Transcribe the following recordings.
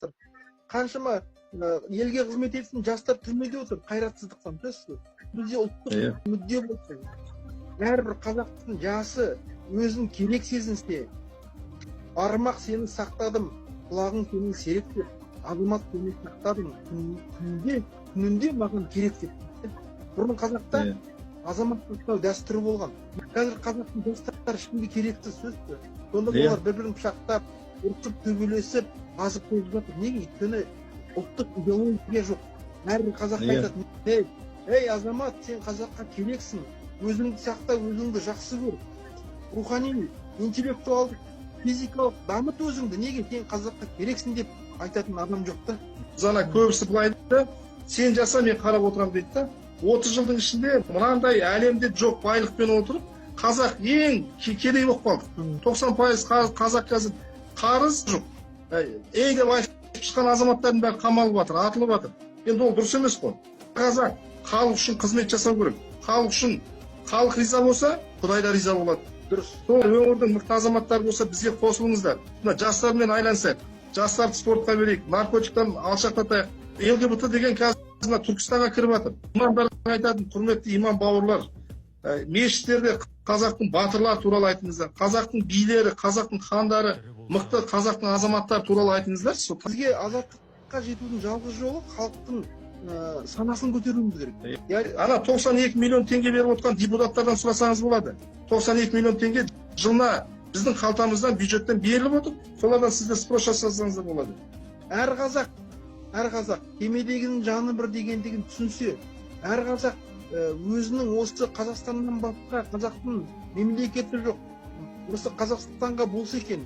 жатыр. Қаншама елге қызмет ететін жастар түрмеде отыр, қайратсыздықтан. Бізде ұлттық мүдде болса, әрбір қазақтың жасы өзін керек сезінсе, армақ сені сақтадым, құлағың сенің серік деп, азамат сені сақтадым, күнінде маған керек деп. Бұрын қазақта азаматтық ұстау дәстүрі болған. Қазір қазақтың жастары ешкімге керексіз сөзді. Сонда олар бір-бірін пышақтап, ұрсып, төбелесіп, азып қойып жатыр. Неге? Өйткені ұлттық идеология жоқ. Әрбір қазақ айтады, ей азамат, сен қазаққа керексің, өзіңді сақта, өзіңді жақсы көр. Рухани, интеллектуалдық, физикалық дамыт өзіңді. Неге? Сен қазаққа керексің деп айтатын адам жоқ та. Зана көбісі былай дейді, сен жаса, мен қарап отырам дейді да. 30 жылдың ішінде мынандай әлемде жоқ байлықпен отырып, қазақ ең кедей болып қалды. 90% қазақ қазір қарыз жоқ. Ей деп айтып шыққан азаматтардың бәрі қамалып жатыр, атылып жатыр. Енді ол дұрыс емес қой. Қазақ халық үшін қызмет жасау керек. Халық үшін халық риза болса, Құдай да риза болады. Дұрыс. Сол өңірдің мықты азаматтары болса, бізге қосылыңыздар. Мына жастармен айлансақ, жастарды спортқа берейік, наркотиктан алшақтатайық. ЛГБТ деген қазір Түркістанға кіріп жатыр. Имамдарға айтатын, құрметті имам бауырлар, мешіттерде қазақтың батырлар туралы айтыңыздар, қазақтың билері, қазақтың хандары, мықты қазақтың азаматтары туралы айтыңыздар. Бізге азаттыққа жетудің жалғыз жолы халықтың санасын көтеруіміз керек. Ана 92 миллион теңге беріп отқан депутаттардан сұрасаңыз болады. 92 миллион теңге жылына біздің қалтамыздан, бюджеттен беріліп отыр. Солардан сіздер спрос жасасаңыздар болады. Әр қазақ кемедегінің жаны бір дегендігін түсінсе, әр қазақ өзінің осы Қазақстаннан басқа қазақтың мемлекеті жоқ, осы Қазақстанға болса екен,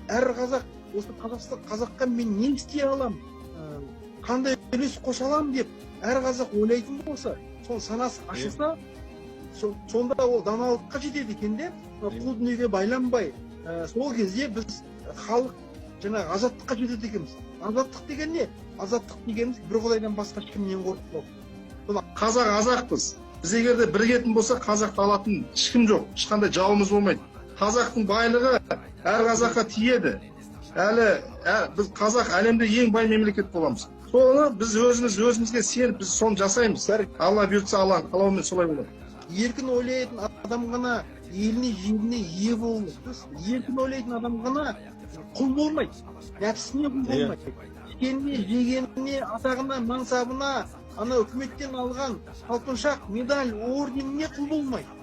әр қазақ осы қазаққа мен не істей алам, қандай үлес қоса алам деп әр қазақ ойлайтын болса, сол санасы ашылса, сонда ол даналыққа жетеді екен де, қу дүниеге байланбай, сол кезде біз халық жаңағы азаттыққа жетеді екенбіз. Азаттық деген не? Азаттық дегеніміз бір Құдайдан басқа ешкімнен қорықпау. Қазақ азақпыз. Біз егерде бірігетін болса, қазақты алатын ешкім жоқ, ешқандай жауымыз болмайды. Қазақтың байлығы әр қазаққа тиеді. Біз қазақ әлемде ең бай мемлекет боламыз. Соны біз өзімізге сеніп, біз соны жасаймыз. Алла бұйыртса, Алланың қалауымен солай болады. Еркін ойлайтын адам ғана еліне, жеріне ие болады. Еркін ойлайтын адам ғана құл болмайды. Нәпсісіне құл болмайды. Ішкеніне, жегеніне, атағына, мансабына, ана үкіметтен алған алтыншақ, медаль, орденіне құл болмайды.